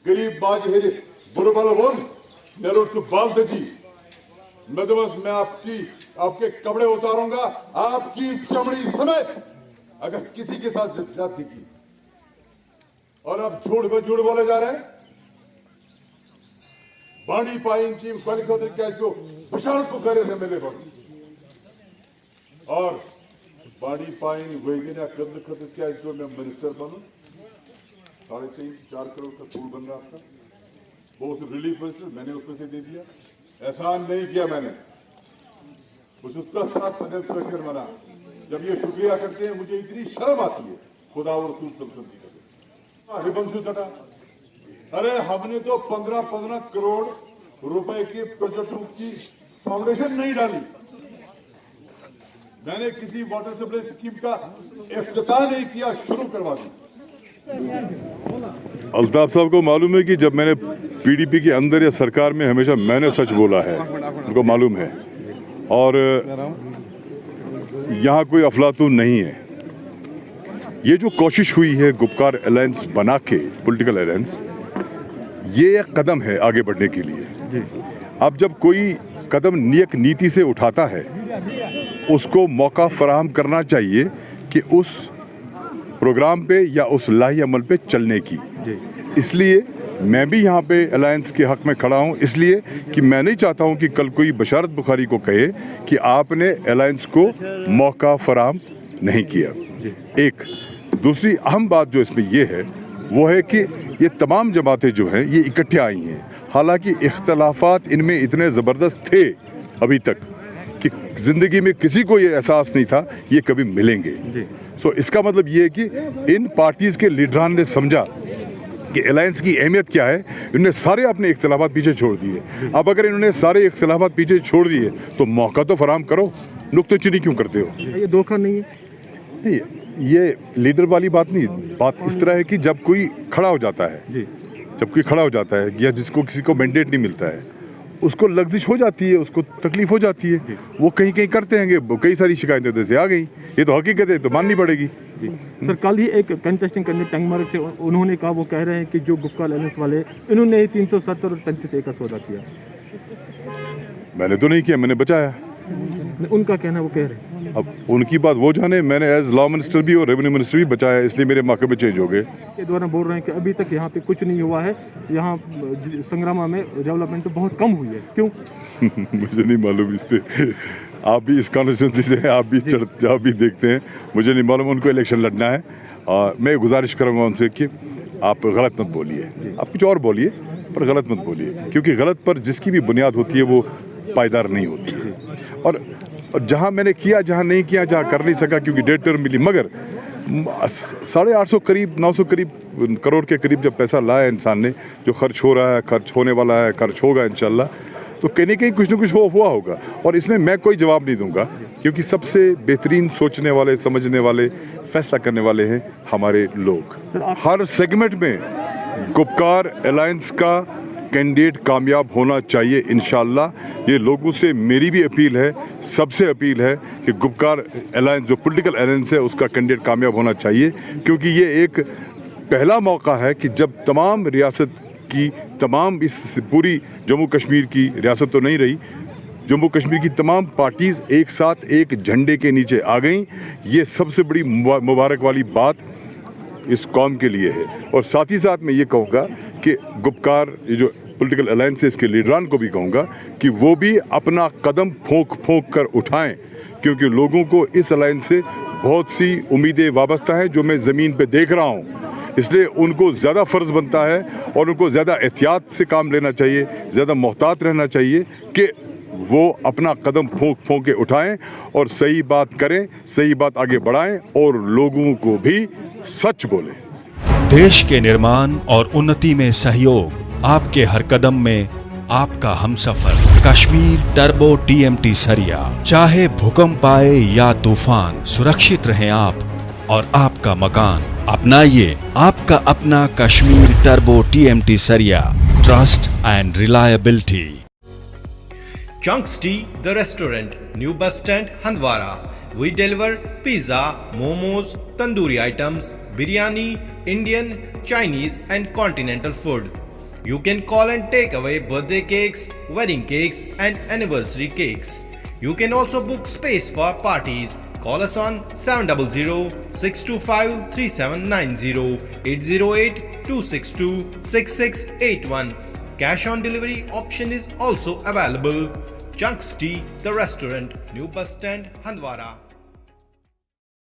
गरीब बाज बुरबलवन नेरुत्सु बालदजी मदवस मैं आपके कपड़े उतारूंगा, आपकी चमड़ी समेत, अगर किसी के साथ जाति की। और अब झूठ पे झूठ बोले जा रहे हैं। बाणी पाइंची कलिकोत्र क्या इसको विशाल को करे से मिले बन और बाणी पाइन वेगना कद खत क्या इसको मैं मिनिस्टर बनूं। 3.5-4 करोड़ का टूल बन रहा आपका, वो उस रिलीफ मिनिस्टर मैंने उसमें से दे दिया। एहसान नहीं किया मैंने, उसका साथ पैनल सर्टिफिकेट बना। जब ये शुक्रिया करते हैं मुझे इतनी शर्म आती है, खुदा और रसूल सल्लल्लाहु अलैहि वसल्लम। हरिवंशु चटा, अरे हमने तो 15-15 करोड़ रुपए के प्रोजेक्टों की फाउंडेशन नहीं डाली। मैंने किसी वाटर सप्लाई स्कीम का इफ्तिताह नहीं किया, शुरू करवा दी। अल्ताफ साहब को मालूम है कि जब मैंने पीडीपी के अंदर या सरकार में हमेशा मैंने सच बोला है, उनको मालूम है। और यहाँ कोई अफलातून नहीं है। ये जो कोशिश हुई है गुपकार अलायंस बना के, पॉलिटिकल अलायंस, ये एक कदम है आगे बढ़ने के लिए। अब जब कोई कदम नियत नीति से उठाता है, उसको मौका फराहम करना चाहिए कि उस प्रोग्राम पे या उस लाही अमल पे चलने की। इसलिए मैं भी यहाँ पे अलायंस के हक में खड़ा हूँ, इसलिए कि मैं नहीं चाहता हूँ कि कल कोई बशारत बुखारी को कहे कि आपने अलायंस को मौका फराहम नहीं किया। एक दूसरी अहम बात जो इसमें ये है वो है कि ये तमाम जमातें जो हैं ये इकट्ठे आई हैं। हालांकि इख्तलाफात इनमें इतने ज़बरदस्त थे अभी तक कि ज़िंदगी में किसी को ये एहसास नहीं था ये कभी मिलेंगे। सो इसका मतलब ये है कि इन पार्टीज़ के लीडरान ने समझा कि अलायंस की अहमियत क्या है। इन्होंने सारे अपने इख्तलाफात पीछे छोड़ दिए। अब अगर इन्होंने सारे इख्तलाफात पीछे छोड़ दिए तो मौका तो फराहम करो, नुक्तेचीनी क्यों करते हो? ये धोखा नहीं है? नहीं, ये लीडर वाली बात नहीं। बात इस तरह है कि जब कोई खड़ा हो जाता है, जब कोई खड़ा हो जाता है या जिसको किसी को मैंडेट नहीं मिलता है, उसको लग्जिश हो जाती है, उसको तकलीफ हो जाती है, वो कहीं कहीं करते हैं। कई सारी शिकायतें जैसे आ गई, ये तो हकीकत है, तो माननी पड़ेगी। सर कल ही एक कंटेस्टिंग करने टंगमार्ग से उन्होंने कहा, वो कह रहे हैं कि जो गुपकार अलायंस वाले इन्होंने 370 और 35A का सौदा किया। मैंने तो नहीं किया, मैंने बचाया। उनका कहना, वो कह रहे हैं। अब उनकी बात वो जाने। मैंने एज लॉ मिनिस्टर भी और रेवेन्यू मिनिस्टर भी बचाया, इसलिए मेरे मौके चेंज हो गए। के द्वारा बोल रहे हैं कि अभी तक यहाँ पे कुछ नहीं हुआ है, यहाँ संग्रामा में डेवलपमेंट तो बहुत कम हुई है, क्यों? मुझे नहीं मालूम इस पे। आप भी इस कॉन्स्टिट्यूंसी से आप भी देखते हैं, मुझे नहीं मालूम। उनको इलेक्शन लड़ना है और मैं गुजारिश करूँगा उनसे कि आप गलत मत बोलिए, आप कुछ और बोलिए पर गलत मत बोलिए, क्योंकि गलत पर जिसकी भी बुनियाद होती है वो पायदार नहीं होती है। और जहाँ मैंने किया, जहाँ नहीं किया, जहाँ कर नहीं सका क्योंकि डेढ़ टर्म मिली, मगर 850 करीब 900 करोड़ के करीब जब पैसा लाया इंसान ने, जो खर्च हो रहा है, खर्च होने वाला है, खर्च होगा इंशाल्लाह, तो कहीं ना कहीं कुछ ना कुछ हुआ होगा। और इसमें मैं कोई जवाब नहीं दूंगा, क्योंकि सबसे बेहतरीन सोचने वाले, समझने वाले, फैसला करने वाले हैं हमारे लोग। हर सेगमेंट में गुपकार अलायंस का कैंडिडेट कामयाब होना चाहिए इंशाल्लाह। ये लोगों से मेरी भी अपील है, सबसे अपील है कि गुपकार अलायंस जो पॉलिटिकल अलायंस है उसका कैंडिडेट कामयाब होना चाहिए, क्योंकि ये एक पहला मौका है कि जब तमाम रियासत की, तमाम इस पूरी जम्मू कश्मीर की रियासत तो नहीं रही, जम्मू कश्मीर की तमाम पार्टीज़ एक साथ एक झंडे के नीचे आ गईं। ये सबसे बड़ी मुबारक वाली बात इस कौम के लिए है। और साथ ही साथ मैं ये कहूँगा कि गुपकार ये जो पॉलिटिकल अलायंस है, इसके लीडरान को भी कहूँगा कि वो भी अपना कदम ठोक कर उठाएं, क्योंकि लोगों को इस अलायंस से बहुत सी उम्मीदें वाबस्ता हैं जो मैं ज़मीन पे देख रहा हूँ। इसलिए उनको ज़्यादा फ़र्ज़ बनता है और उनको ज़्यादा एहतियात से काम लेना चाहिए, ज़्यादा मोहतात रहना चाहिए कि वो अपना कदम ठोक के उठाएं और सही बात करें, सही बात आगे बढ़ाएं और लोगों को भी सच बोलें। देश के निर्माण और उन्नति में सहयोग, आपके हर कदम में आपका हमसफर। कश्मीर टर्बो TMT सरिया, चाहे भूकंप आए या तूफान, सुरक्षित रहें आप और आपका मकान। अपनाइए आपका अपना कश्मीर टर्बो TMT सरिया, trust and reliability. Chunks Tea, the restaurant, New Bus Stand, Handwara. We deliver pizza, momos, tandoori items, biryani, Indian, Chinese and continental food. You can call and take away birthday cakes, wedding cakes, and anniversary cakes. You can also book space for parties. Call us on 700-625-3790, 808-262-6681. Cash on delivery option is also available. Chunks Tea, the restaurant, New Bus Stand, Handwara.